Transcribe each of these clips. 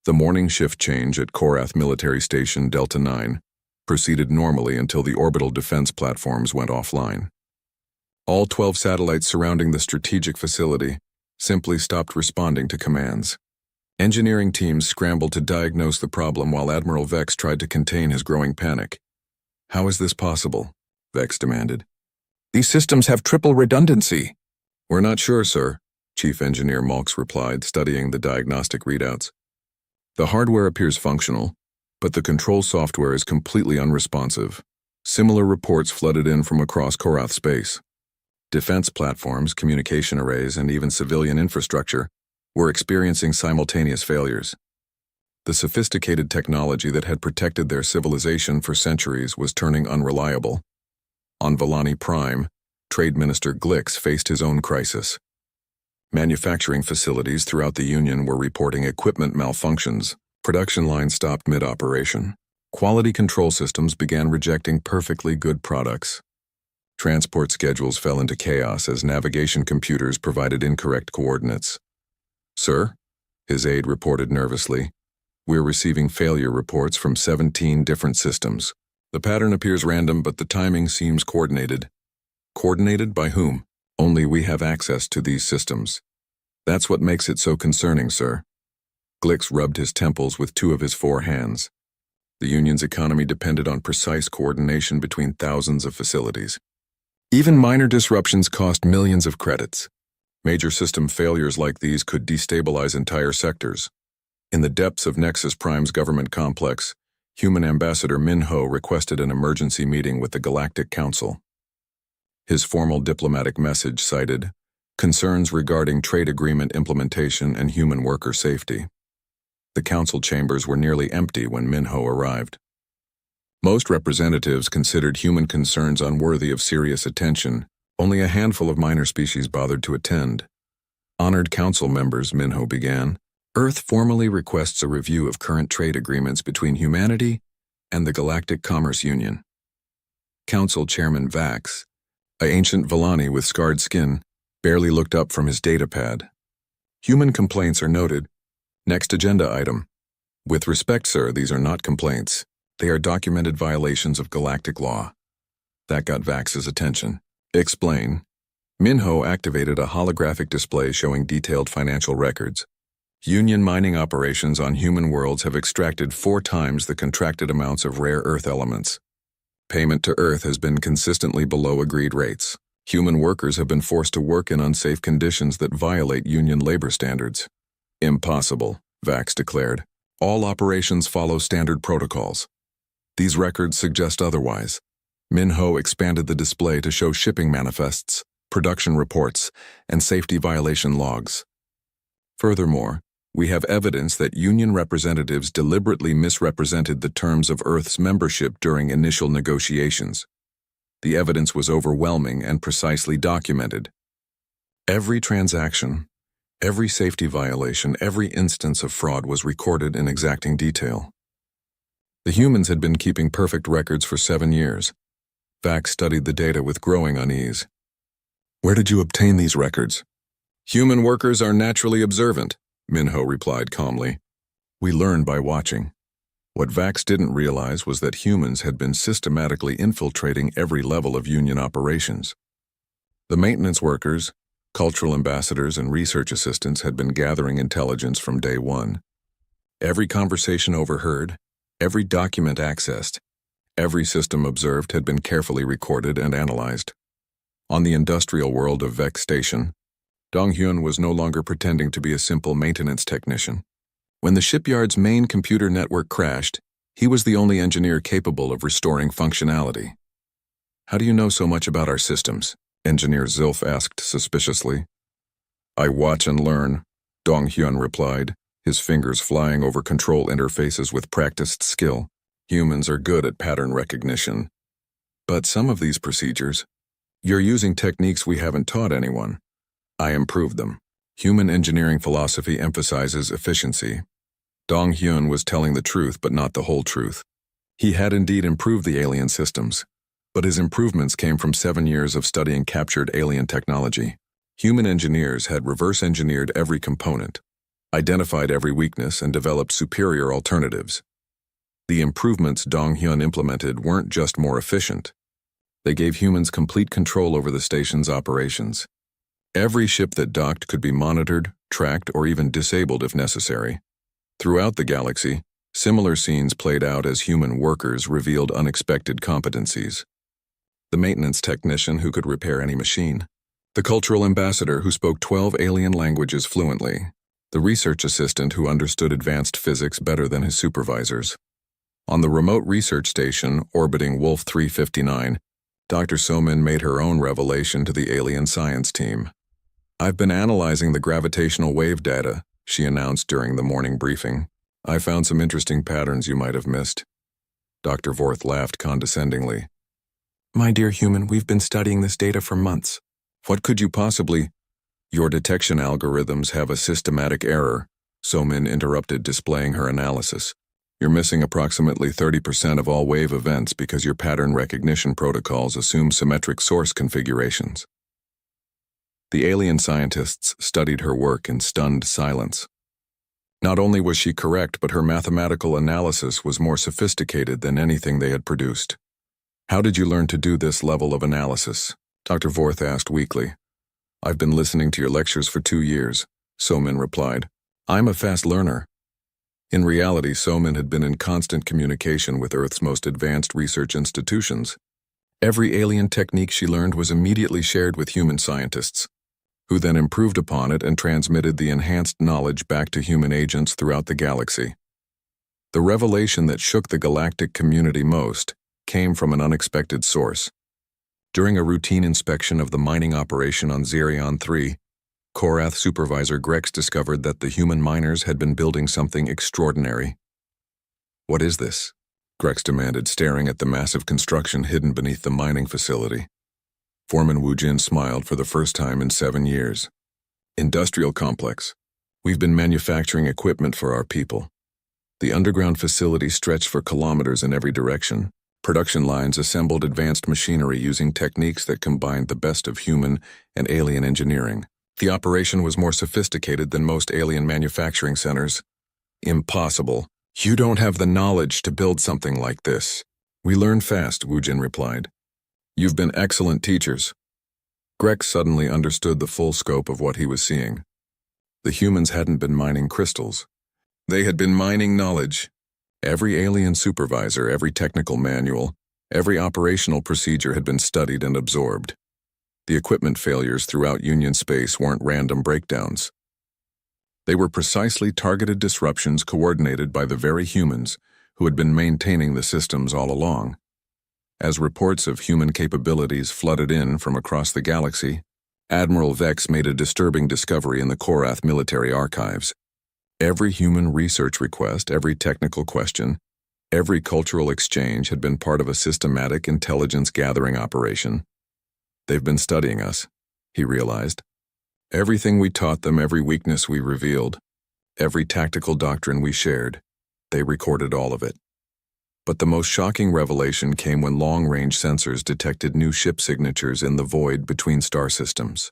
The morning shift change at Korath Military Station Delta 9 proceeded normally until the orbital defense platforms went offline. All 12 satellites surrounding the strategic facility simply stopped responding to commands. Engineering teams scrambled to diagnose the problem while Admiral Vex tried to contain his growing panic. "How is this possible?" Vex demanded. "These systems have triple redundancy." "We're not sure, sir," Chief Engineer Malks replied, studying the diagnostic readouts. "The hardware appears functional, but the control software is completely unresponsive." Similar reports flooded in from across Korath space. Defense platforms, communication arrays, and even civilian infrastructure were experiencing simultaneous failures. The sophisticated technology that had protected their civilization for centuries was turning unreliable. On Volani Prime, Trade Minister Glix faced his own crisis. Manufacturing facilities throughout the Union were reporting equipment malfunctions. Production lines stopped mid-operation. Quality control systems began rejecting perfectly good products. Transport schedules fell into chaos as navigation computers provided incorrect coordinates. "Sir," his aide reported nervously, "we're receiving failure reports from 17 different systems. The pattern appears random, but the timing seems coordinated." "Coordinated by whom?" "Only we have access to these systems. That's what makes it so concerning, sir." Glix rubbed his temples with two of his four hands. The Union's economy depended on precise coordination between thousands of facilities. Even minor disruptions cost millions of credits. Major system failures like these could destabilize entire sectors. In the depths of Nexus Prime's government complex, Human Ambassador Minho requested an emergency meeting with the Galactic Council. His formal diplomatic message cited concerns regarding trade agreement implementation and human worker safety. The council chambers were nearly empty when Minho arrived. Most representatives considered human concerns unworthy of serious attention. Only a handful of minor species bothered to attend. "Honored council members," Minho began, "Earth formally requests a review of current trade agreements between humanity and the Galactic Commerce Union." Council Chairman Vax, an ancient Volani with scarred skin, barely looked up from his datapad. "Human complaints are noted. Next agenda item. With respect, sir, these are not complaints. They are documented violations of galactic law." That got Vax's attention. "Explain." Minho activated a holographic display showing detailed financial records. Union mining operations on human worlds have extracted 4 times the contracted amounts of rare Earth elements. Payment to Earth has been consistently below agreed rates. Human workers have been forced to work in unsafe conditions that violate Union labor standards. "Impossible," Vax declared. "All operations follow standard protocols." "These records suggest otherwise." Minho expanded the display to show shipping manifests, production reports, and safety violation logs. "Furthermore, we have evidence that Union representatives deliberately misrepresented the terms of Earth's membership during initial negotiations. The evidence was overwhelming and precisely documented. Every transaction, every safety violation, every instance of fraud was recorded in exacting detail. The humans had been keeping perfect records for 7 years. Vax studied the data with growing unease. "Where did you obtain these records?" "Human workers are naturally observant," Minho replied calmly. "We learn by watching." What Vax didn't realize was that humans had been systematically infiltrating every level of Union operations. The maintenance workers, cultural ambassadors, and research assistants had been gathering intelligence from day one. Every conversation overheard, every document accessed, every system observed had been carefully recorded and analyzed. On the industrial world of Vex Station, Donghyun was no longer pretending to be a simple maintenance technician. When the shipyard's main computer network crashed, he was the only engineer capable of restoring functionality. "How do you know so much about our systems?" Engineer Zilf asked suspiciously. "I watch and learn," Donghyun replied, his fingers flying over control interfaces with practiced skill. "Humans are good at pattern recognition. But some of these procedures, you're using techniques we haven't taught anyone. I improved them. Human engineering philosophy emphasizes efficiency." Donghyun was telling the truth, but not the whole truth. He had indeed improved the alien systems, but his improvements came from 7 years of studying captured alien technology. Human engineers had reverse-engineered every component. identified every weakness, and developed superior alternatives. The improvements Dong-hyun implemented weren't just more efficient. They gave humans complete control over the station's operations. Every ship that docked could be monitored, tracked, or even disabled if necessary. Throughout the galaxy, similar scenes played out as human workers revealed unexpected competencies. The maintenance technician who could repair any machine. The cultural ambassador who spoke 12 alien languages fluently. The research assistant who understood advanced physics better than his supervisors. On the remote research station orbiting Wolf 359, Dr. Somin made her own revelation to the alien science team. "I've been analyzing the gravitational wave data," she announced during the morning briefing. "I found some interesting patterns you might have missed." Dr. Vorth laughed condescendingly. "My dear human, we've been studying this data for months. What could you possibly—" "Your detection algorithms have a systematic error," Somin interrupted, displaying her analysis. "You're missing approximately 30% of all wave events because your pattern recognition protocols assume symmetric source configurations." The alien scientists studied her work in stunned silence. Not only was she correct, but her mathematical analysis was more sophisticated than anything they had produced. "How did you learn to do this level of analysis?" Dr. Vorth asked weakly. "I've been listening to your lectures for 2 years, Somin replied. "I'm a fast learner." In reality, Somin had been in constant communication with Earth's most advanced research institutions. Every alien technique she learned was immediately shared with human scientists, who then improved upon it and transmitted the enhanced knowledge back to human agents throughout the galaxy. The revelation that shook the galactic community most came from an unexpected source. During a routine inspection of the mining operation on Zerion 3, Korath supervisor Grex discovered that the human miners had been building something extraordinary. "What is this?" Grex demanded, staring at the massive construction hidden beneath the mining facility. Foreman Wu Jin smiled for the first time in 7 years. "Industrial complex. We've been manufacturing equipment for our people." The underground facility stretched for kilometers in every direction. Production lines assembled advanced machinery using techniques that combined the best of human and alien engineering. The operation was more sophisticated than most alien manufacturing centers. "Impossible. You don't have the knowledge to build something like this." "We learn fast," Wu Jin replied. "You've been excellent teachers." Grex suddenly understood the full scope of what he was seeing. The humans hadn't been mining crystals. They had been mining knowledge. Every alien supervisor, every technical manual, every operational procedure had been studied and absorbed. The equipment failures throughout Union space weren't random breakdowns. They were precisely targeted disruptions coordinated by the very humans who had been maintaining the systems all along. As reports of human capabilities flooded in from across the galaxy, Admiral Vex made a disturbing discovery in the Korath military archives. Every human research request, every technical question, every cultural exchange had been part of a systematic intelligence-gathering operation. "They've been studying us," he realized. "Everything we taught them, every weakness we revealed, every tactical doctrine we shared, they recorded all of it." But the most shocking revelation came when long-range sensors detected new ship signatures in the void between star systems.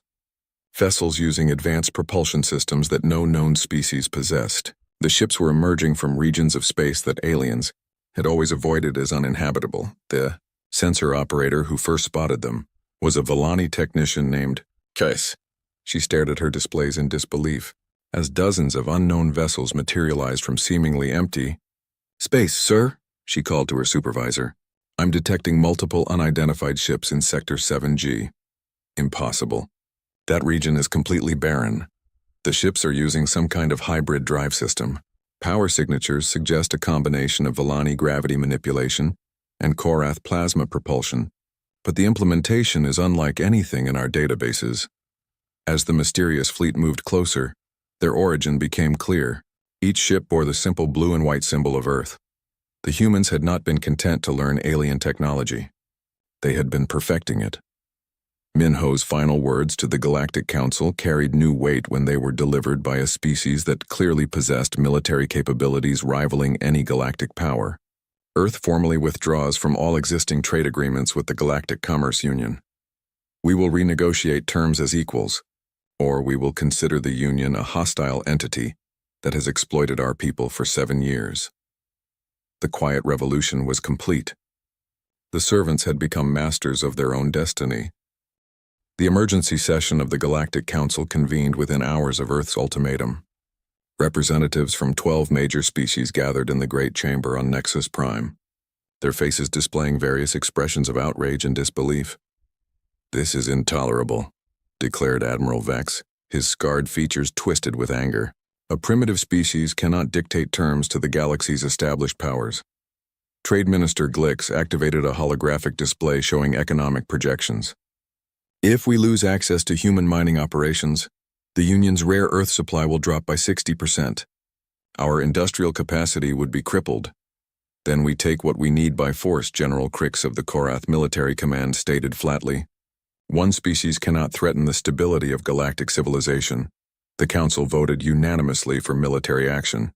Vessels using advanced propulsion systems that no known species possessed. The ships were emerging from regions of space that aliens had always avoided as uninhabitable. The sensor operator who first spotted them was a Volani technician named Kais. She stared at her displays in disbelief as dozens of unknown vessels materialized from seemingly empty space. "Sir," she called to her supervisor, "I'm detecting multiple unidentified ships in Sector 7G. "Impossible. That region is completely barren. The ships are using some kind of hybrid drive system. Power signatures suggest a combination of Volani gravity manipulation and Korath plasma propulsion, but the implementation is unlike anything in our databases." As the mysterious fleet moved closer, their origin became clear. Each ship bore the simple blue and white symbol of Earth. The humans had not been content to learn alien technology. They had been perfecting it. Minho's final words to the Galactic Council carried new weight when they were delivered by a species that clearly possessed military capabilities rivaling any galactic power. Earth formally withdraws from all existing trade agreements with the Galactic Commerce Union. "We will renegotiate terms as equals, or we will consider the Union a hostile entity," that has exploited our people for 7 years. The quiet revolution was complete. The servants had become masters of their own destiny. The emergency session of the Galactic Council convened within hours of Earth's ultimatum. Representatives from 12 major species gathered in the Great Chamber on Nexus Prime, their faces displaying various expressions of outrage and disbelief. "This is intolerable," declared Admiral Vex, his scarred features twisted with anger. "A primitive species cannot dictate terms to the galaxy's established powers." Trade Minister Glix activated a holographic display showing economic projections. "If we lose access to human mining operations, the Union's rare earth supply will drop by 60%. Our industrial capacity would be crippled. Then we take what we need by force," General Crix of the Korath Military Command stated flatly. "One species cannot threaten the stability of galactic civilization." The Council voted unanimously for military action.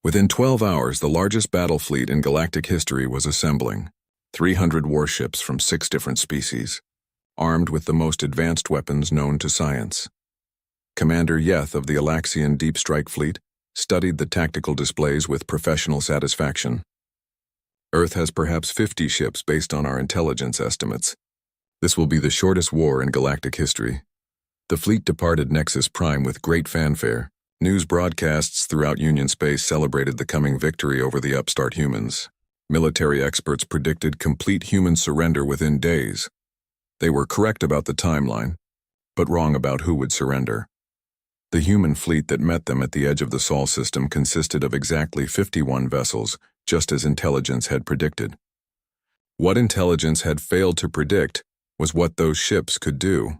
Within 12 hours, the largest battle fleet in galactic history was assembling. 300 warships from 6 different species, armed with the most advanced weapons known to science. Commander Yeth of the Alaxian Deep Strike Fleet studied the tactical displays with professional satisfaction. "Earth has perhaps 50 ships based on our intelligence estimates. This will be the shortest war in galactic history." The fleet departed Nexus Prime with great fanfare. News broadcasts throughout Union space celebrated the coming victory over the upstart humans. Military experts predicted complete human surrender within days. They were correct about the timeline, but wrong about who would surrender. The human fleet that met them at the edge of the Sol system consisted of exactly 51 vessels, just as intelligence had predicted. What intelligence had failed to predict was what those ships could do.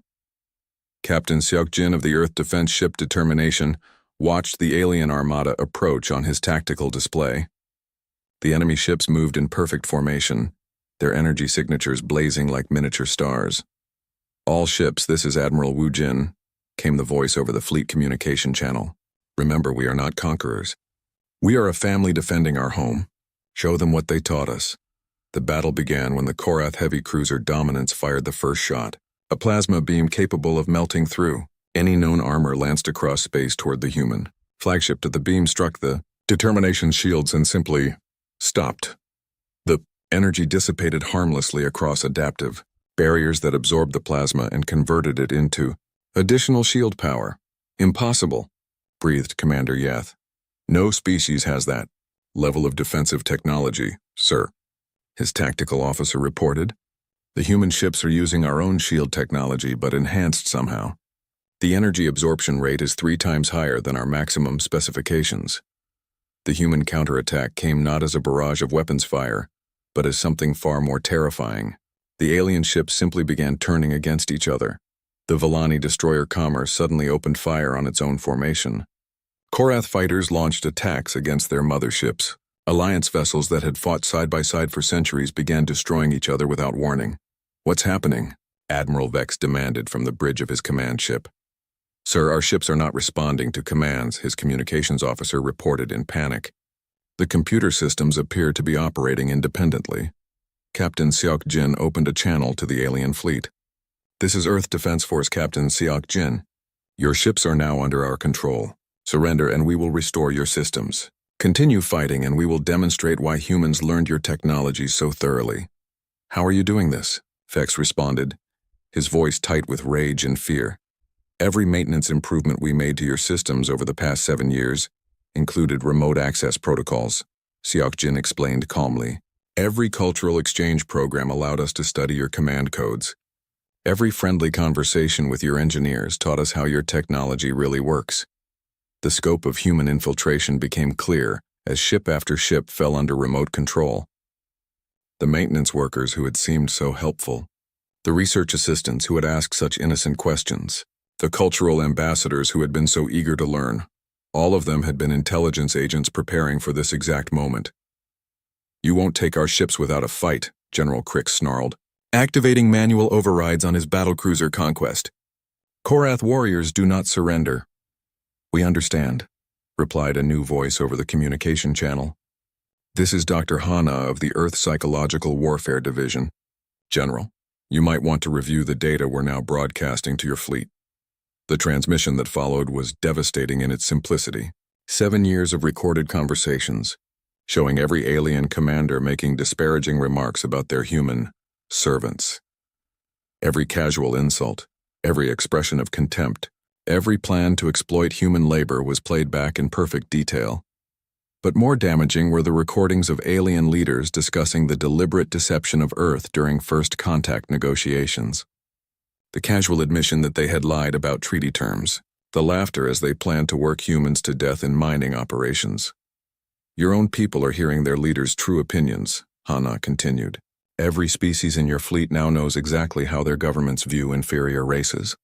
Captain Seokjin of the Earth Defense Ship Determination watched the alien armada approach on his tactical display. The enemy ships moved in perfect formation, their energy signatures blazing like miniature stars. "All ships, this is Admiral Wu Jin," came the voice over the fleet communication channel. "Remember, we are not conquerors. We are a family defending our home. Show them what they taught us." The battle began when the Korath heavy cruiser Dominance fired the first shot. A plasma beam capable of melting through any known armor lanced across space toward the human flagship. The beam struck the Determination shields and simply stopped. The energy dissipated harmlessly across adaptive barriers that absorbed the plasma and converted it into additional shield power. "Impossible," breathed Commander Yeth. "No species has that level of defensive technology, sir," his tactical officer reported. "The human ships are using our own shield technology, but enhanced somehow. The energy absorption rate is 3 times higher than our maximum specifications." The human counterattack came not as a barrage of weapons fire, but as something far more terrifying. The alien ships simply began turning against each other. The Villani destroyer Commerce suddenly opened fire on its own formation. Korath fighters launched attacks against their motherships. Alliance vessels that had fought side by side for centuries began destroying each other without warning. "What's happening?" Admiral Vex demanded from the bridge of his command ship. "Sir, our ships are not responding to commands," his communications officer reported in panic. The computer systems appear to be operating independently. Captain Seokjin opened a channel to the alien fleet. "This is Earth Defense Force Captain Seokjin. Your ships are now under our control. Surrender and we will restore your systems. Continue fighting and we will demonstrate why humans learned your technology so thoroughly." "How are you doing this?" Vex responded, his voice tight with rage and fear. "Every maintenance improvement we made to your systems over the past 7 years included remote access protocols," Seokjin explained calmly. "Every cultural exchange program allowed us to study your command codes. Every friendly conversation with your engineers taught us how your technology really works." The scope of human infiltration became clear as ship after ship fell under remote control. The maintenance workers who had seemed so helpful, the research assistants who had asked such innocent questions, the cultural ambassadors who had been so eager to learn, all of them had been intelligence agents preparing for this exact moment. "You won't take our ships without a fight," General Crix snarled, activating manual overrides on his battlecruiser Conquest. "Korath warriors do not surrender." "We understand," replied a new voice over the communication channel. "This is Dr. Hana of the Earth Psychological Warfare Division. General, you might want to review the data we're now broadcasting to your fleet." The transmission that followed was devastating in its simplicity. 7 years of recorded conversations, showing every alien commander making disparaging remarks about their human servants. Every casual insult, every expression of contempt, every plan to exploit human labor was played back in perfect detail. But more damaging were the recordings of alien leaders discussing the deliberate deception of Earth during first contact negotiations. The casual admission that they had lied about treaty terms, the laughter as they planned to work humans to death in mining operations. Your own people are hearing their leaders' true opinions, Hana continued. Every species in your fleet now knows exactly how their governments view inferior races.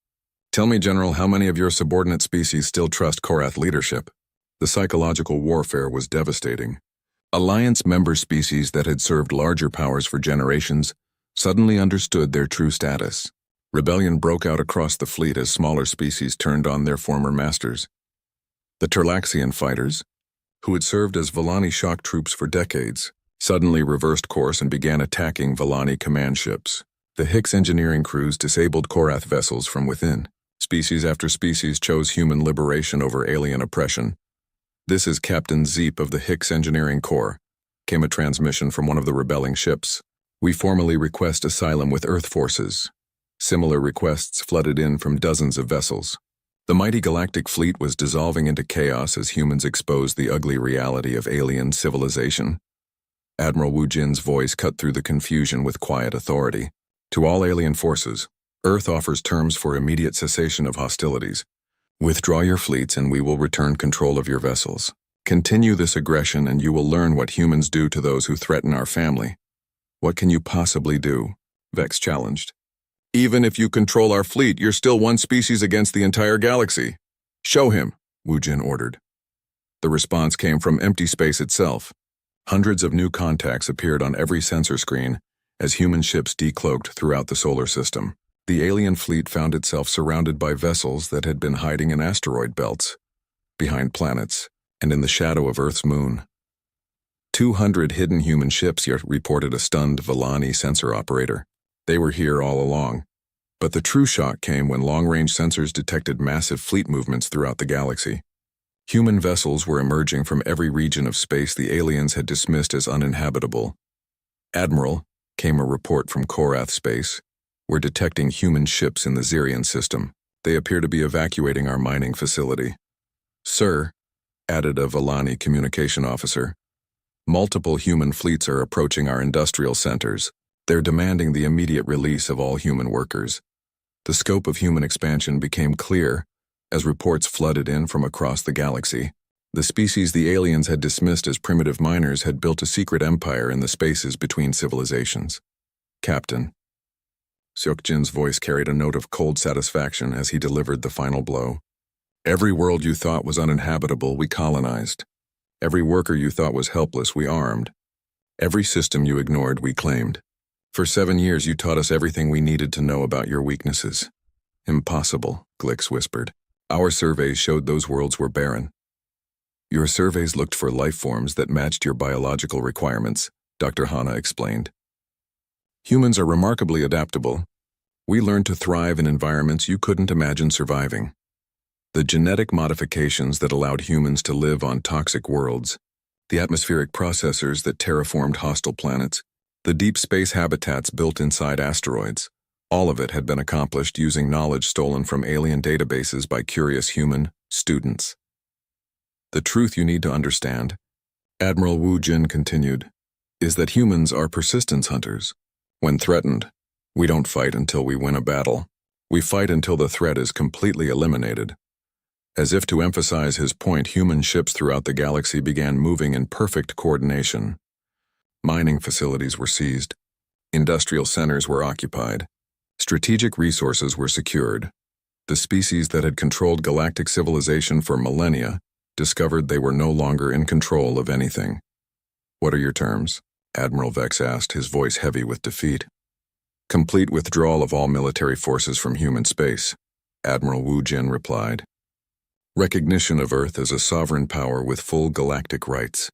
Tell me, General, how many of your subordinate species still trust Korath leadership? The psychological warfare was devastating. Alliance member species that had served larger powers for generations suddenly understood their true status. Rebellion broke out across the fleet as smaller species turned on their former masters. The Terlaxian fighters, who had served as Volani shock troops for decades, suddenly reversed course and began attacking Volani command ships. The Hicks engineering crews disabled Korath vessels from within. Species after species chose human liberation over alien oppression. "This is Captain Zeep of the Hicks Engineering Corps," came a transmission from one of the rebelling ships. "We formally request asylum with Earth forces." Similar requests flooded in from dozens of vessels. The mighty galactic fleet was dissolving into chaos as humans exposed the ugly reality of alien civilization. Admiral Wu Jin's voice cut through the confusion with quiet authority. "To all alien forces, Earth offers terms for immediate cessation of hostilities. Withdraw your fleets and we will return control of your vessels. Continue this aggression and you will learn what humans do to those who threaten our family." "What can you possibly do?" Vex challenged. "Even if you control our fleet, you're still one species against the entire galaxy." "Show him," Wu Jin ordered. The response came from empty space itself. Hundreds of new contacts appeared on every sensor screen as human ships decloaked throughout the solar system. The alien fleet found itself surrounded by vessels that had been hiding in asteroid belts, behind planets, and in the shadow of Earth's moon. 200 hidden human ships, yet reported a stunned Volani sensor operator. They were here all along. But the true shock came when long-range sensors detected massive fleet movements throughout the galaxy. Human vessels were emerging from every region of space the aliens had dismissed as uninhabitable. "Admiral," came a report from Korath space, "we're detecting human ships in the Zirian system. They appear to be evacuating our mining facility." "Sir," added a Volani communication officer, "multiple human fleets are approaching our industrial centers. They're demanding the immediate release of all human workers." The scope of human expansion became clear as reports flooded in from across the galaxy. The species the aliens had dismissed as primitive miners had built a secret empire in the spaces between civilizations. "Captain." Seokjin's voice carried a note of cold satisfaction as he delivered the final blow. "Every world you thought was uninhabitable, we colonized. Every worker you thought was helpless, we armed. Every system you ignored, we claimed. For 7 years you taught us everything we needed to know about your weaknesses." "Impossible," Glix whispered. "Our surveys showed those worlds were barren." "Your surveys looked for life forms that matched your biological requirements," Dr. Hana explained. "Humans are remarkably adaptable. We learned to thrive in environments you couldn't imagine surviving. The genetic modifications that allowed humans to live on toxic worlds, the atmospheric processors that terraformed hostile planets, the deep space habitats built inside asteroids, all of it had been accomplished using knowledge stolen from alien databases by curious human students. The truth you need to understand," Admiral Wu Jin continued, "is that humans are persistence hunters. When threatened, we don't fight until we win a battle. We fight until the threat is completely eliminated." As if to emphasize his point, human ships throughout the galaxy began moving in perfect coordination. Mining facilities were seized. Industrial centers were occupied. Strategic resources were secured. The species that had controlled galactic civilization for millennia discovered they were no longer in control of anything. "What are your terms?" Admiral Vex asked, his voice heavy with defeat. "Complete withdrawal of all military forces from human space," Admiral Wu Jin replied. "Recognition of Earth as a sovereign power with full galactic rights.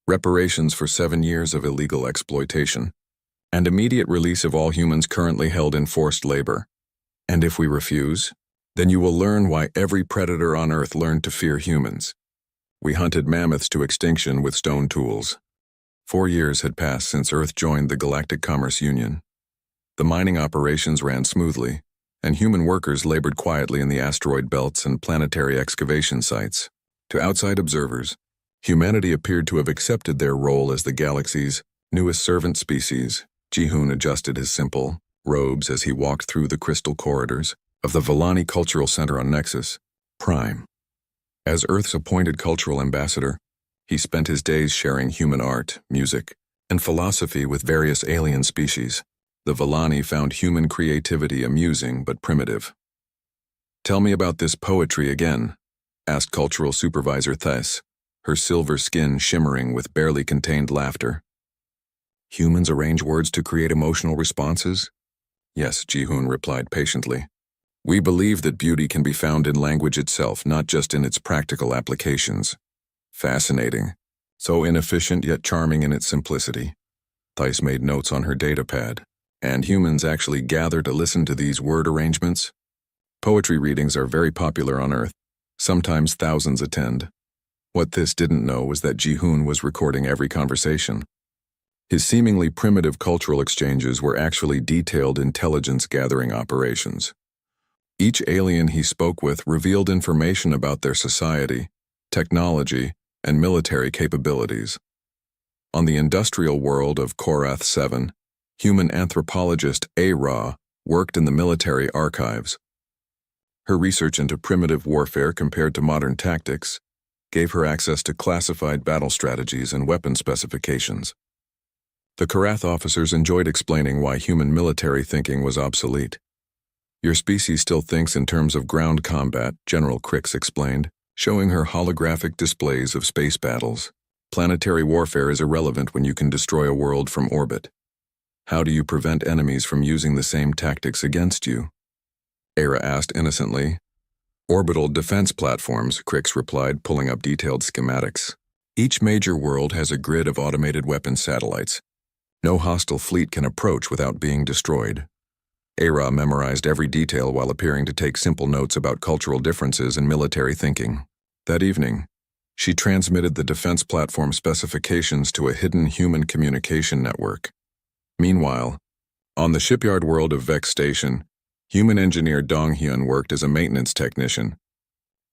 Reparations for 7 years of illegal exploitation. And immediate release of all humans currently held in forced labor. And if we refuse, then you will learn why every predator on Earth learned to fear humans. We hunted mammoths to extinction with stone tools. 4 years had passed since Earth joined the Galactic Commerce Union. The mining operations ran smoothly, and human workers labored quietly in the asteroid belts and planetary excavation sites. To outside observers, humanity appeared to have accepted their role as the galaxy's newest servant species. Ji-hoon adjusted his simple robes as he walked through the crystal corridors of the Vellani Cultural Center on Nexus Prime. As Earth's appointed cultural ambassador, he spent his days sharing human art, music, and philosophy with various alien species. The Vellani found human creativity amusing but primitive. "Tell me about this poetry again," asked Cultural Supervisor Thess, her silver skin shimmering with barely contained laughter. "Humans arrange words to create emotional responses?" "Yes," Ji-hoon replied patiently. "We believe that beauty can be found in language itself, not just in its practical applications." "Fascinating. So inefficient yet charming in its simplicity." Theiss made notes on her datapad. "And humans actually gather to listen to these word arrangements?" "Poetry readings are very popular on Earth. Sometimes thousands attend." What Thess didn't know was that Ji-hoon was recording every conversation. His seemingly primitive cultural exchanges were actually detailed intelligence-gathering operations. Each alien he spoke with revealed information about their society, technology, and military capabilities. On the industrial world of Korath 7, human anthropologist A-Ra worked in the military archives. Her research into primitive warfare compared to modern tactics gave her access to classified battle strategies and weapon specifications. The Korath officers enjoyed explaining why human military thinking was obsolete. "Your species still thinks in terms of ground combat," General Crix explained, showing her holographic displays of space battles. "Planetary warfare is irrelevant when you can destroy a world from orbit. How do you prevent enemies from using the same tactics against you?" Era asked innocently. "Orbital defense platforms," Crix replied, pulling up detailed schematics. "Each major world has a grid of automated weapon satellites. No hostile fleet can approach without being destroyed." Era memorized every detail while appearing to take simple notes about cultural differences in military thinking. That evening, she transmitted the defense platform specifications to a hidden human communication network. Meanwhile, on the shipyard world of Vex Station, human engineer Dong-hyun worked as a maintenance technician.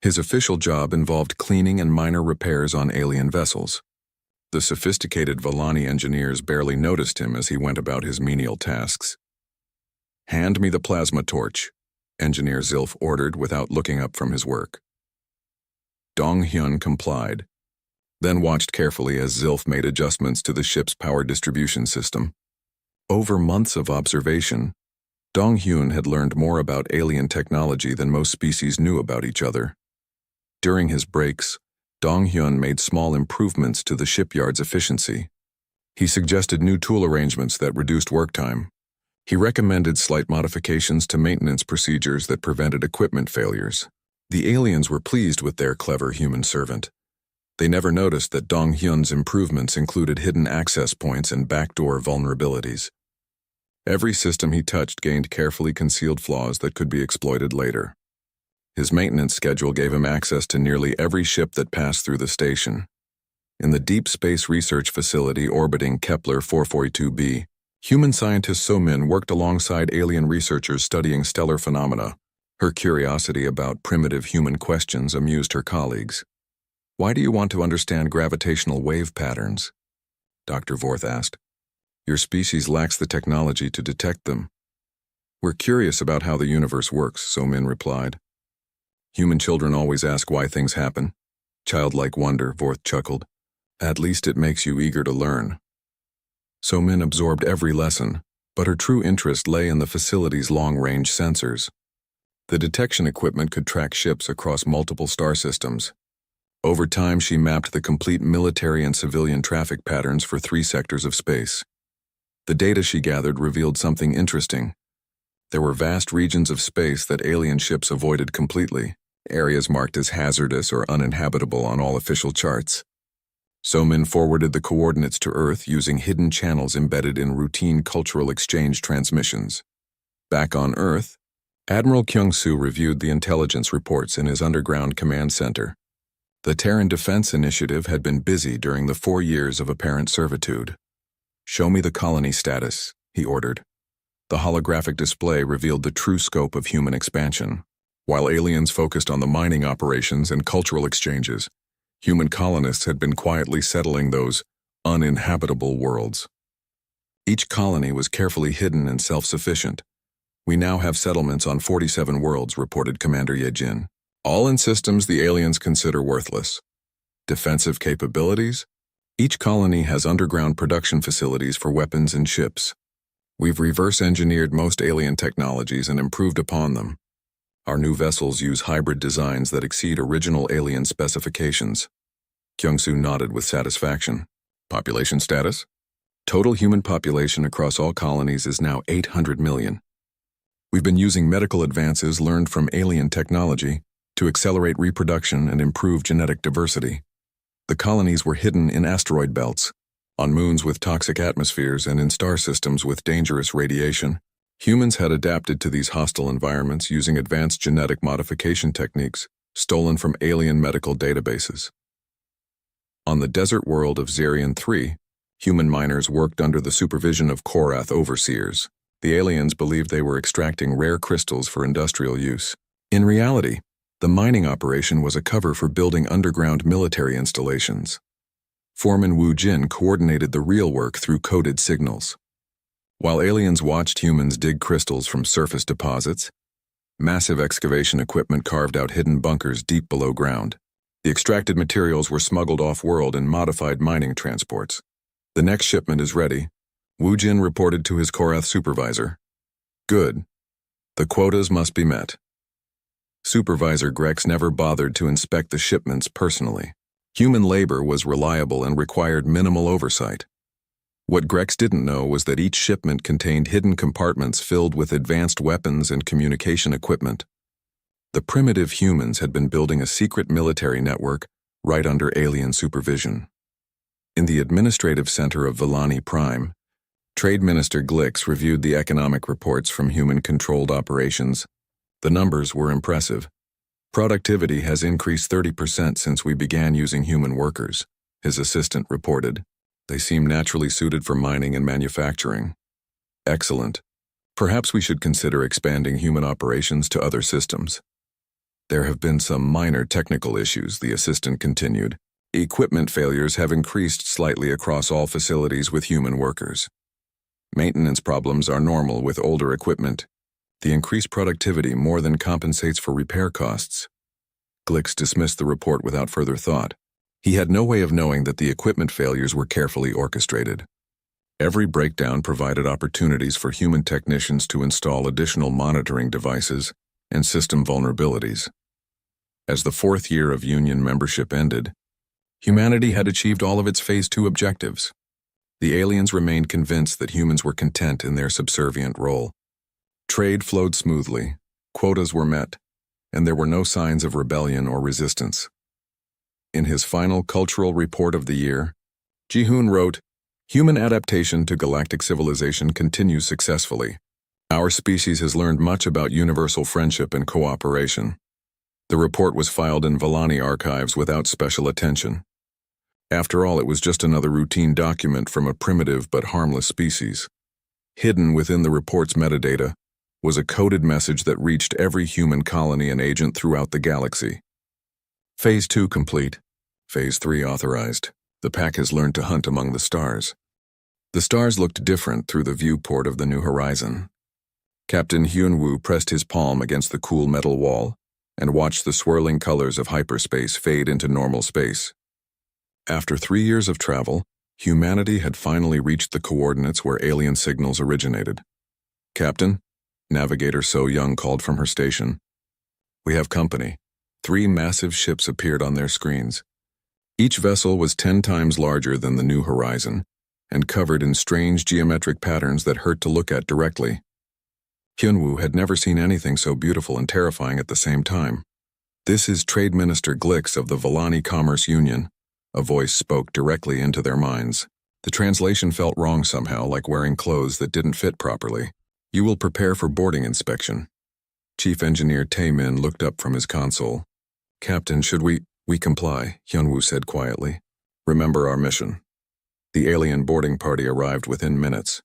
His official job involved cleaning and minor repairs on alien vessels. The sophisticated Vellani engineers barely noticed him as he went about his menial tasks. "Hand me the plasma torch," Engineer Zilf ordered without looking up from his work. Dong-hyun complied, then watched carefully as Zilf made adjustments to the ship's power distribution system. Over months of observation, Dong-hyun had learned more about alien technology than most species knew about each other. During his breaks, Dong-hyun made small improvements to the shipyard's efficiency. He suggested new tool arrangements that reduced work time. He recommended slight modifications to maintenance procedures that prevented equipment failures. The aliens were pleased with their clever human servant. They never noticed that Dong-hyun's improvements included hidden access points and backdoor vulnerabilities. Every system he touched gained carefully concealed flaws that could be exploited later. His maintenance schedule gave him access to nearly every ship that passed through the station. In the Deep Space Research Facility orbiting Kepler 442b, human scientist So-min worked alongside alien researchers studying stellar phenomena. Her curiosity about primitive human questions amused her colleagues. "Why do you want to understand gravitational wave patterns?" Dr. Vorth asked. "Your species lacks the technology to detect them." "We're curious about how the universe works," So-min replied. "Human children always ask why things happen." "Childlike wonder," Vorth chuckled. "At least it makes you eager to learn." So-min absorbed every lesson, but her true interest lay in the facility's long-range sensors. The detection equipment could track ships across multiple star systems. Over time, she mapped the complete military and civilian traffic patterns for 3 sectors of space. The data she gathered revealed something interesting. There were vast regions of space that alien ships avoided completely, areas marked as hazardous or uninhabitable on all official charts. So-min forwarded the coordinates to Earth using hidden channels embedded in routine cultural exchange transmissions. Back on Earth, Admiral Kyung-soo reviewed the intelligence reports in his underground command center. The Terran Defense Initiative had been busy during the 4 years of apparent servitude. "Show me the colony status," he ordered. The holographic display revealed the true scope of human expansion. While aliens focused on the mining operations and cultural exchanges, human colonists had been quietly settling those uninhabitable worlds. Each colony was carefully hidden and self-sufficient. "We now have settlements on 47 worlds," reported Commander Yejin. "All in systems the aliens consider worthless. Defensive capabilities? Each colony has underground production facilities for weapons and ships. We've reverse-engineered most alien technologies and improved upon them. Our new vessels use hybrid designs that exceed original alien specifications." Kyung-soo nodded with satisfaction. "Population status? Total human population across all colonies is now 800 million. We've been using medical advances learned from alien technology to accelerate reproduction and improve genetic diversity. The colonies were hidden in asteroid belts, on moons with toxic atmospheres, and in star systems with dangerous radiation. Humans had adapted to these hostile environments using advanced genetic modification techniques stolen from alien medical databases. On the desert world of Zarian 3, human miners worked under the supervision of Korath overseers. The aliens believed they were extracting rare crystals for industrial use. In reality, the mining operation was a cover for building underground military installations. Foreman Wu Jin coordinated the real work through coded signals. While aliens watched humans dig crystals from surface deposits, massive excavation equipment carved out hidden bunkers deep below ground. The extracted materials were smuggled off-world in modified mining transports. "The next shipment is ready," Wu Jin reported to his Korath supervisor. "Good. The quotas must be met." Supervisor Grex never bothered to inspect the shipments personally. Human labor was reliable and required minimal oversight. What Grex didn't know was that each shipment contained hidden compartments filled with advanced weapons and communication equipment. The primitive humans had been building a secret military network right under alien supervision. In the administrative center of Villani Prime, Trade Minister Glix reviewed the economic reports from human-controlled operations. The numbers were impressive. "Productivity has increased 30% since we began using human workers," his assistant reported. "They seem naturally suited for mining and manufacturing." "Excellent. Perhaps we should consider expanding human operations to other systems." "There have been some minor technical issues," the assistant continued. "Equipment failures have increased slightly across all facilities with human workers. Maintenance problems are normal with older equipment. The increased productivity more than compensates for repair costs." Glix dismissed the report without further thought. He had no way of knowing that the equipment failures were carefully orchestrated. Every breakdown provided opportunities for human technicians to install additional monitoring devices and system vulnerabilities. As the 4th year of Union membership ended, humanity had achieved all of its Phase 2 objectives. The aliens remained convinced that humans were content in their subservient role. Trade flowed smoothly, quotas were met, and there were no signs of rebellion or resistance. In his final cultural report of the year, Ji-hoon wrote, "Human adaptation to galactic civilization continues successfully. Our species has learned much about universal friendship and cooperation." The report was filed in Villani archives without special attention. After all, it was just another routine document from a primitive but harmless species. Hidden within the report's metadata was a coded message that reached every human colony and agent throughout the galaxy. Phase 2 complete. Phase 3 authorized. The pack has learned to hunt among the stars. The stars looked different through the viewport of the New Horizon. Captain Hyun-woo pressed his palm against the cool metal wall and watched the swirling colors of hyperspace fade into normal space. After 3 years of travel, humanity had finally reached the coordinates where alien signals originated. "Captain," Navigator So Young called from her station. "We have company." 3 massive ships appeared on their screens. Each vessel was 10 times larger than the New Horizon and covered in strange geometric patterns that hurt to look at directly. Hyun-woo had never seen anything so beautiful and terrifying at the same time. "This is Trade Minister Glix of the Villani Commerce Union." A voice spoke directly into their minds. The translation felt wrong somehow, like wearing clothes that didn't fit properly. "You will prepare for boarding inspection." Chief Engineer Tae-min looked up from his console. "Captain, should we..." We comply, Hyunwoo said quietly. Remember our mission. The alien boarding party arrived within minutes.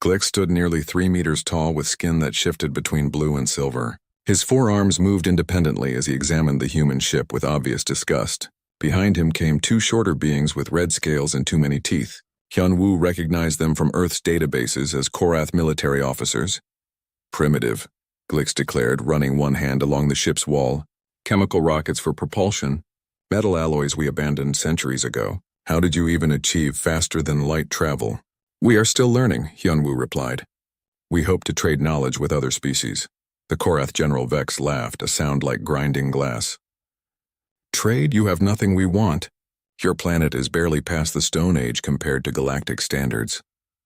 Glick stood nearly 3 meters tall with skin that shifted between blue and silver. His forearms moved independently as he examined the human ship with obvious disgust. Behind him came 2 shorter beings with red scales and too many teeth. Hyunwoo recognized them from Earth's databases as Korath military officers. Primitive, Glix declared, running one hand along the ship's wall. Chemical rockets for propulsion, metal alloys we abandoned centuries ago. How did you even achieve faster-than-light travel? We are still learning, Hyunwoo replied. We hope to trade knowledge with other species. The Korath General Vex laughed, a sound like grinding glass. Trade? You have nothing we want. Your planet is barely past the Stone Age compared to galactic standards.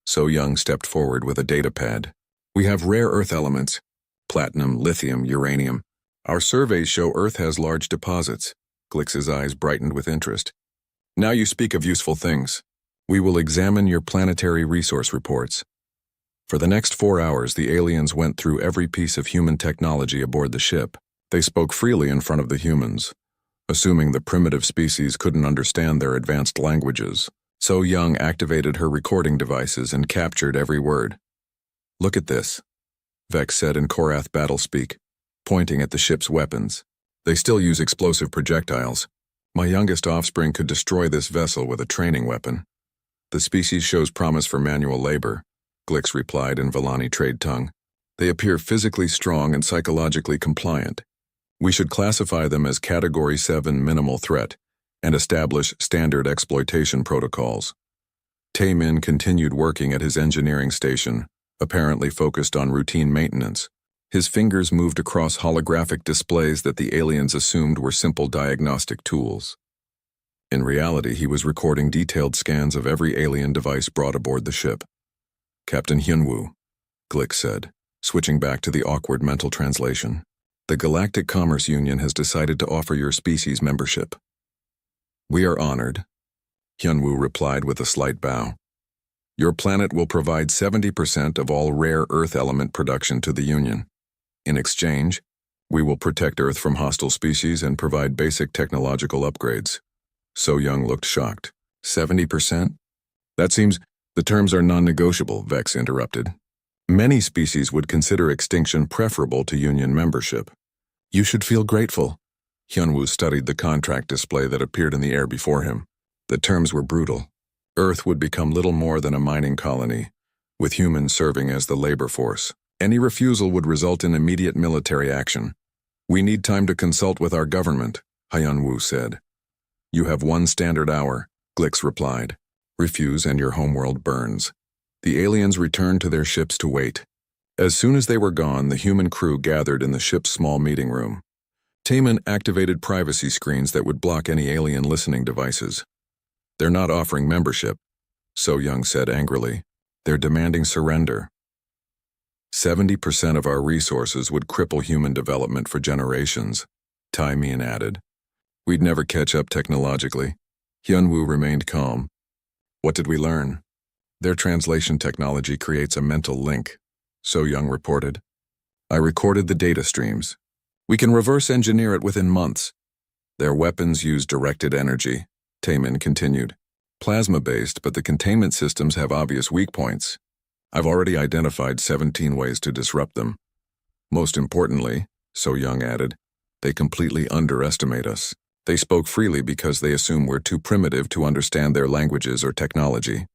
So Young stepped forward with a data pad. We have rare Earth elements. Platinum, lithium, uranium. Our surveys show Earth has large deposits. Glix's eyes brightened with interest. Now you speak of useful things. We will examine your planetary resource reports. For the next 4 hours, the aliens went through every piece of human technology aboard the ship. They spoke freely in front of the humans, assuming the primitive species couldn't understand their advanced languages. So Young activated her recording devices and captured every word. Look at this, Vex said in Korath battlespeak, pointing at the ship's weapons. They still use explosive projectiles. My youngest offspring could destroy this vessel with a training weapon. The species shows promise for manual labor, Glix replied in Vellani trade tongue. They appear physically strong and psychologically compliant. We should classify them as Category 7 minimal threat and establish standard exploitation protocols. Taemin continued working at his engineering station, apparently focused on routine maintenance. His fingers moved across holographic displays that the aliens assumed were simple diagnostic tools. In reality, he was recording detailed scans of every alien device brought aboard the ship. Captain Hyunwoo, Glick said, switching back to the awkward mental translation. The Galactic Commerce Union has decided to offer your species membership. We are honored, Hyunwoo replied with a slight bow. Your planet will provide 70% of all rare Earth element production to the Union. In exchange, we will protect Earth from hostile species and provide basic technological upgrades. So Young looked shocked. 70%? That seems... The terms are non-negotiable, Vex interrupted. Many species would consider extinction preferable to Union membership. You should feel grateful. Hyunwoo studied the contract display that appeared in the air before him. The terms were brutal. Earth would become little more than a mining colony, with humans serving as the labor force. Any refusal would result in immediate military action. We need time to consult with our government, Hyunwoo said. You have 1 standard hour, Glix replied. Refuse and your homeworld burns. The aliens returned to their ships to wait. As soon as they were gone, the human crew gathered in the ship's small meeting room. Taemin activated privacy screens that would block any alien listening devices. They're not offering membership, So Young said angrily. They're demanding surrender. 70% of our resources would cripple human development for generations, Taemin added. We'd never catch up technologically. Hyunwoo remained calm. What did we learn? Their translation technology creates a mental link, So Young reported. I recorded the data streams. We can reverse engineer it within months. Their weapons use directed energy, Taemin continued. Plasma-based, but the containment systems have obvious weak points. I've already identified 17 ways to disrupt them. Most importantly, So Young added, they completely underestimate us. They spoke freely because they assume we're too primitive to understand their languages or technology.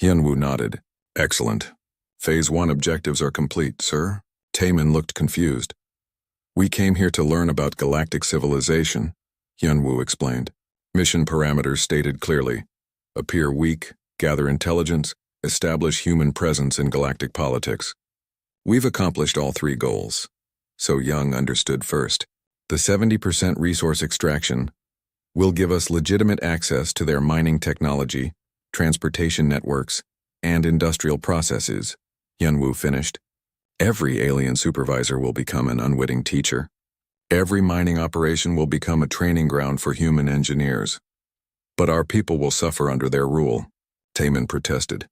Hyunwoo nodded. Excellent. Phase 1 objectives are complete, sir. Taemin looked confused. We came here to learn about galactic civilization, Hyunwoo explained. Mission parameters stated clearly. Appear weak, gather intelligence, establish human presence in galactic politics. We've accomplished all 3 goals. So Young understood first. The 70% resource extraction will give us legitimate access to their mining technology, transportation networks, and industrial processes, Hyunwoo finished. Every alien supervisor will become an unwitting teacher. Every mining operation will become a training ground for human engineers. But our people will suffer under their rule, Taemin protested.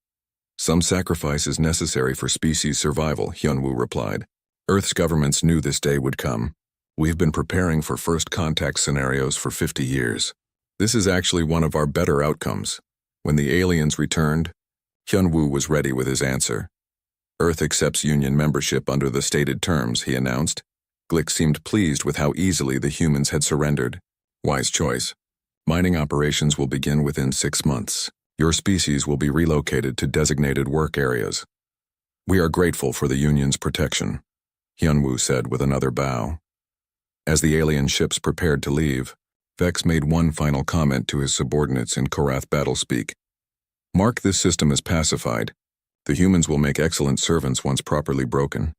Some sacrifice is necessary for species survival, Hyunwoo replied. Earth's governments knew this day would come. We've been preparing for first contact scenarios for 50 years. This is actually one of our better outcomes. When the aliens returned, Hyunwoo was ready with his answer. Earth accepts Union membership under the stated terms, he announced. Glick seemed pleased with how easily the humans had surrendered. Wise choice. Mining operations will begin within 6 months. Your species will be relocated to designated work areas. We are grateful for the Union's protection, Hyunwoo said with another bow. As the alien ships prepared to leave, Vex made one final comment to his subordinates in Korath battlespeak. Mark this system as pacified. The humans will make excellent servants once properly broken.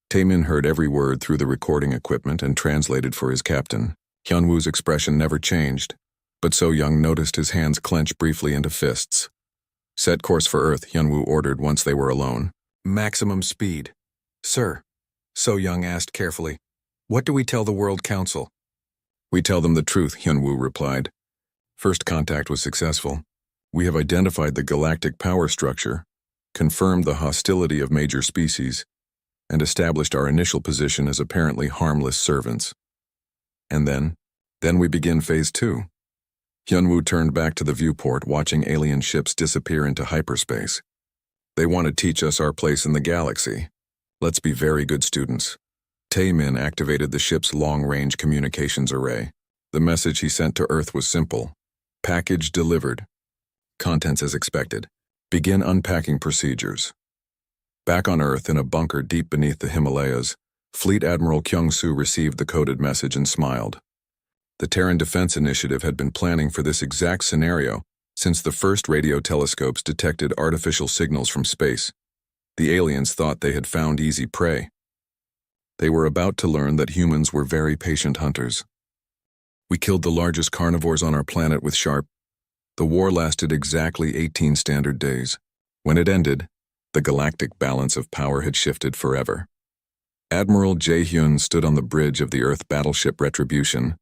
Taemin heard every word through the recording equipment and translated for his captain. Hyunwoo's expression never changed, but So Young noticed his hands clench briefly into fists. Set course for Earth, Hyunwoo ordered once they were alone. Maximum speed. Sir, So Young asked carefully, what do we tell the World Council? We tell them the truth, Hyunwoo replied. First contact was successful. We have identified the galactic power structure, confirmed the hostility of major species, and established our initial position as apparently harmless servants. And then we begin Phase 2. Hyunwoo turned back to the viewport, watching alien ships disappear into hyperspace. They want to teach us our place in the galaxy. Let's be very good students. Taemin activated the ship's long-range communications array. The message he sent to Earth was simple. Package delivered. Contents as expected. Begin unpacking procedures. Back on Earth in a bunker deep beneath the Himalayas, Fleet Admiral Kyung-soo received the coded message and smiled. The Terran Defense Initiative had been planning for this exact scenario since the first radio telescopes detected artificial signals from space. The aliens thought they had found easy prey. They were about to learn that humans were very patient hunters. We killed the largest carnivores on our planet with Sharp. The war lasted exactly 18 standard days. When it ended, the galactic balance of power had shifted forever. Admiral Jae-hyun stood on the bridge of the Earth battleship Retribution,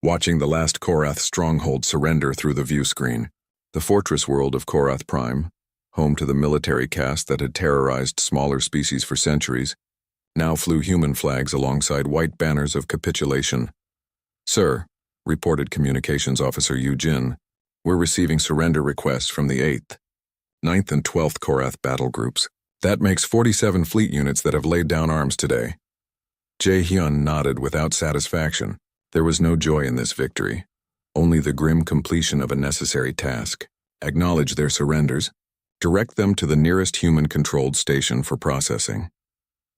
watching the last Korath stronghold surrender through the view screen. The fortress world of Korath Prime, home to the military caste that had terrorized smaller species for centuries, now flew human flags alongside white banners of capitulation. Sir, reported Communications Officer Yu Jin, we're receiving surrender requests from the 8th, 9th and 12th Korath battle groups. That makes 47 fleet units that have laid down arms today. Jae-hyun nodded without satisfaction. There was no joy in this victory, only the grim completion of a necessary task. Acknowledge their surrenders. Direct them to the nearest human-controlled station for processing.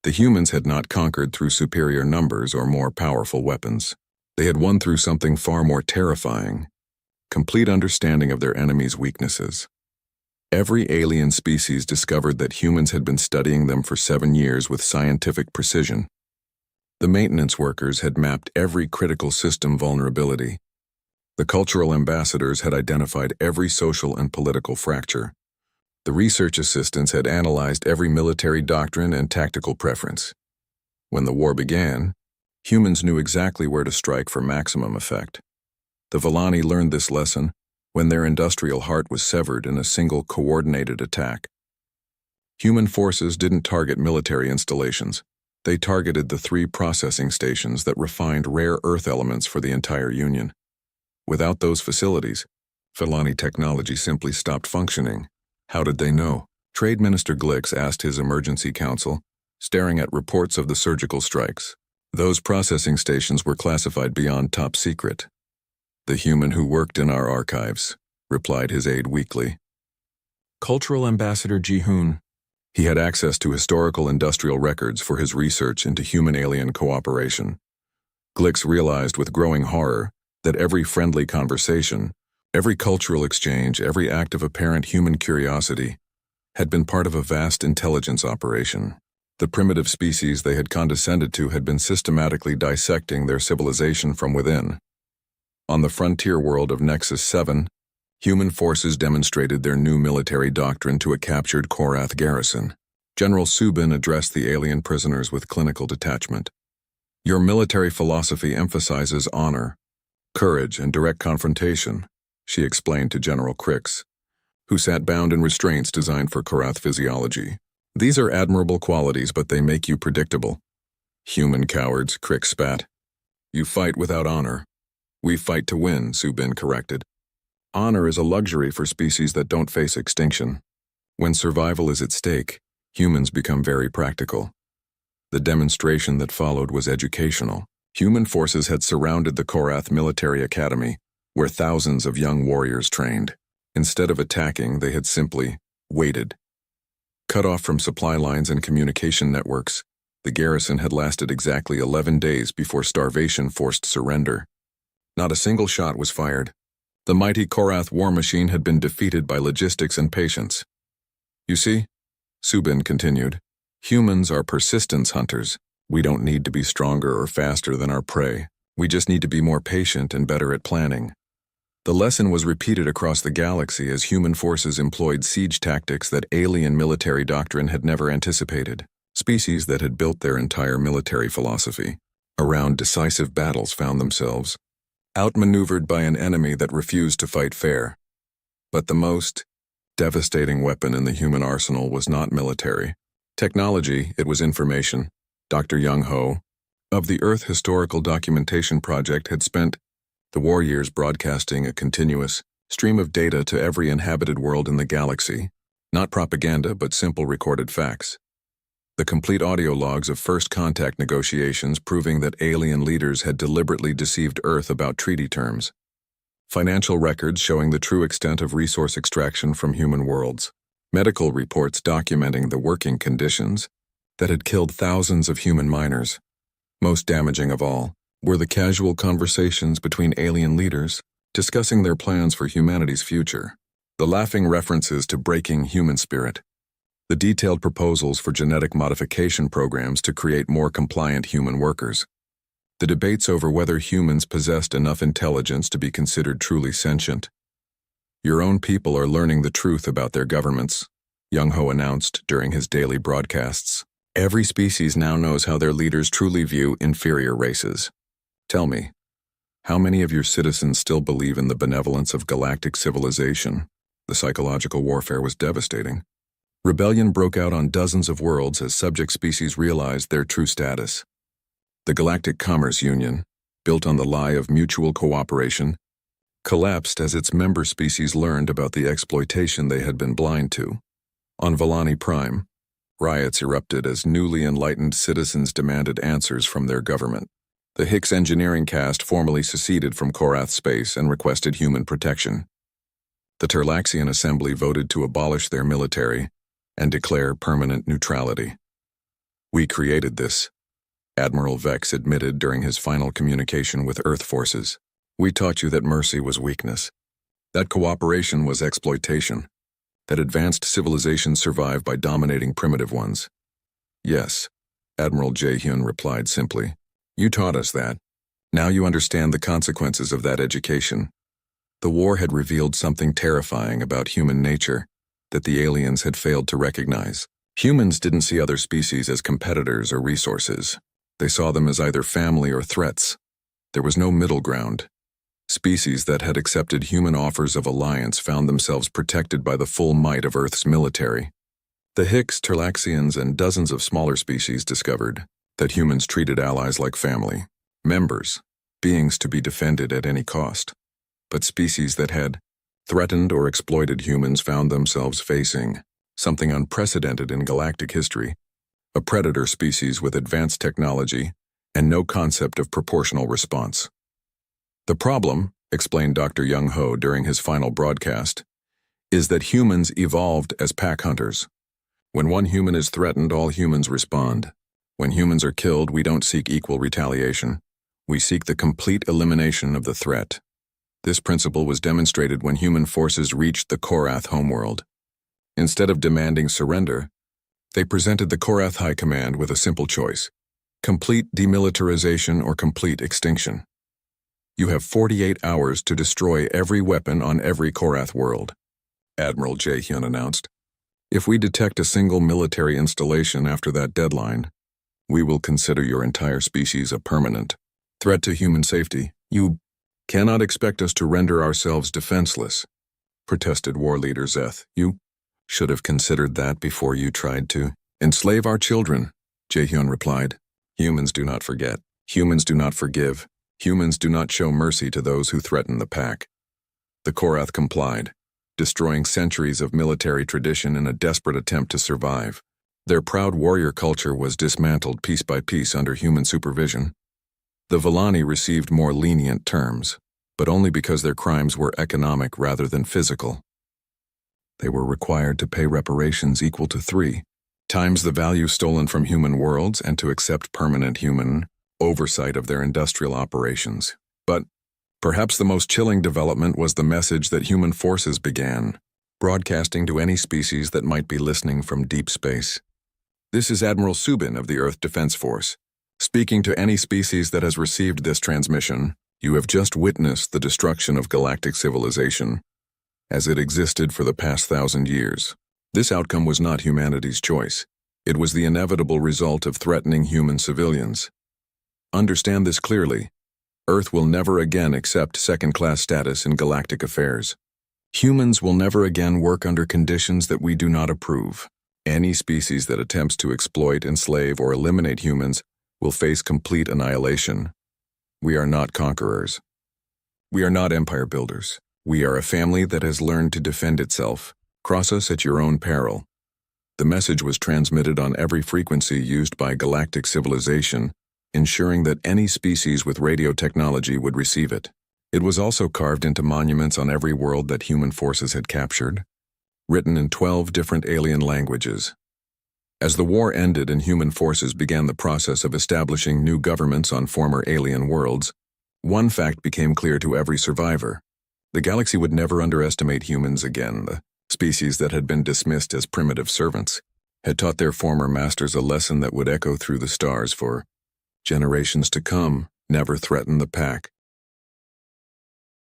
The humans had not conquered through superior numbers or more powerful weapons. They had won through something far more terrifying: complete understanding of their enemies' weaknesses. Every alien species discovered that humans had been studying them for 7 years with scientific precision. The maintenance workers had mapped every critical system vulnerability. The cultural ambassadors had identified every social and political fracture. The research assistants had analyzed every military doctrine and tactical preference. When the war began, humans knew exactly where to strike for maximum effect. The Villani learned this lesson when their industrial heart was severed in a single coordinated attack. Human forces didn't target military installations. They targeted the 3 processing stations that refined rare earth elements for the entire Union. Without those facilities, Villani technology simply stopped functioning. How did they know? Trade Minister Glix asked his emergency council, staring at reports of the surgical strikes. Those processing stations were classified beyond top secret. The human who worked in our archives, replied his aide weakly. Cultural Ambassador Ji-hoon. He had access to historical industrial records for his research into human-alien cooperation. Glix realized with growing horror that every friendly conversation, every cultural exchange, every act of apparent human curiosity had been part of a vast intelligence operation. The primitive species they had condescended to had been systematically dissecting their civilization from within. On the frontier world of Nexus 7, human forces demonstrated their new military doctrine to a captured Korath garrison. General Subin addressed the alien prisoners with clinical detachment. Your military philosophy emphasizes honor, courage, and direct confrontation, she explained to General Crix, who sat bound in restraints designed for Korath physiology. These are admirable qualities, but they make you predictable. Human cowards, Crix spat. You fight without honor. We fight to win, Subin corrected. Honor is a luxury for species that don't face extinction. When survival is at stake, humans become very practical. The demonstration that followed was educational. Human forces had surrounded the Korath Military Academy, where thousands of young warriors trained. Instead of attacking, they had simply waited. Cut off from supply lines and communication networks, the garrison had lasted exactly 11 days before starvation forced surrender. Not a single shot was fired. The mighty Korath war machine had been defeated by logistics and patience. You see, Subin continued, humans are persistence hunters. We don't need to be stronger or faster than our prey. We just need to be more patient and better at planning. The lesson was repeated across the galaxy as human forces employed siege tactics that alien military doctrine had never anticipated. Species that had built their entire military philosophy around decisive battles found themselves outmaneuvered by an enemy that refused to fight fair. But the most devastating weapon in the human arsenal was not military technology, it was information. Dr. Young Ho, of the Earth Historical Documentation Project, had spent the war years broadcasting a continuous stream of data to every inhabited world in the galaxy, not propaganda but simple recorded facts. The complete audio logs of first contact negotiations proving that alien leaders had deliberately deceived Earth about treaty terms. Financial records showing the true extent of resource extraction from human worlds. Medical reports documenting the working conditions that had killed thousands of human miners. Most damaging of all were the casual conversations between alien leaders discussing their plans for humanity's future. The laughing references to breaking human spirit. The detailed proposals for genetic modification programs to create more compliant human workers. The debates over whether humans possessed enough intelligence to be considered truly sentient. Your own people are learning the truth about their governments, Young Ho announced during his daily broadcasts. Every species now knows how their leaders truly view inferior races. Tell me, how many of your citizens still believe in the benevolence of galactic civilization? The psychological warfare was devastating. Rebellion broke out on dozens of worlds as subject species realized their true status. The Galactic Commerce Union, built on the lie of mutual cooperation, collapsed as its member species learned about the exploitation they had been blind to. On Valani Prime, riots erupted as newly enlightened citizens demanded answers from their government. The Hicks engineering caste formally seceded from Korath space and requested human protection. The Terlaxian Assembly voted to abolish their military and declare permanent neutrality. We created this, Admiral Vex admitted during his final communication with Earth forces. We taught you that mercy was weakness, that cooperation was exploitation, that advanced civilizations survive by dominating primitive ones. Yes, Admiral Jae-hyun replied simply. You taught us that. Now you understand the consequences of that education. The war had revealed something terrifying about human nature that the aliens had failed to recognize. Humans didn't see other species as competitors or resources. They saw them as either family or threats. There was no middle ground. Species that had accepted human offers of alliance found themselves protected by the full might of Earth's military. The Hicks, Terlaxians, and dozens of smaller species discovered that humans treated allies like family, members, beings to be defended at any cost. But species that had threatened or exploited humans found themselves facing something unprecedented in galactic history, a predator species with advanced technology and no concept of proportional response. The problem, explained Dr. Young Ho during his final broadcast, is that humans evolved as pack hunters. When one human is threatened, all humans respond. When humans are killed, we don't seek equal retaliation. We seek the complete elimination of the threat. This principle was demonstrated when human forces reached the Korath homeworld. Instead of demanding surrender, they presented the Korath High Command with a simple choice: complete demilitarization or complete extinction. You have 48 hours to destroy every weapon on every Korath world, Admiral Jae-hyun announced. If we detect a single military installation after that deadline, we will consider your entire species a permanent threat to human safety. You cannot expect us to render ourselves defenseless, protested war leader Zeth. You should have considered that before you tried to enslave our children, Jae-hyun replied. Humans do not forget. Humans do not forgive. Humans do not show mercy to those who threaten the pack. The Korath complied, destroying centuries of military tradition in a desperate attempt to survive. Their proud warrior culture was dismantled piece by piece under human supervision. The Villani received more lenient terms, but only because their crimes were economic rather than physical. They were required to pay reparations equal to 3 times the value stolen from human worlds and to accept permanent human oversight of their industrial operations. But perhaps the most chilling development was the message that human forces began broadcasting to any species that might be listening from deep space. This is Admiral Subin of the Earth Defense Force. Speaking to any species that has received this transmission, you have just witnessed the destruction of galactic civilization as it existed for the past 1,000 years. This outcome was not humanity's choice. It was the inevitable result of threatening human civilians. Understand this clearly. Earth will never again accept second-class status in galactic affairs. Humans will never again work under conditions that we do not approve. Any species that attempts to exploit, enslave, or eliminate humans will face complete annihilation. We are not conquerors. We are not empire builders. We are a family that has learned to defend itself. Cross us at your own peril. The message was transmitted on every frequency used by galactic civilization, ensuring that any species with radio technology would receive it. It was also carved into monuments on every world that human forces had captured, written in 12 different alien languages. As the war ended and human forces began the process of establishing new governments on former alien worlds, one fact became clear to every survivor. The galaxy would never underestimate humans again. The species that had been dismissed as primitive servants had taught their former masters a lesson that would echo through the stars for generations to come. Never threaten the pack.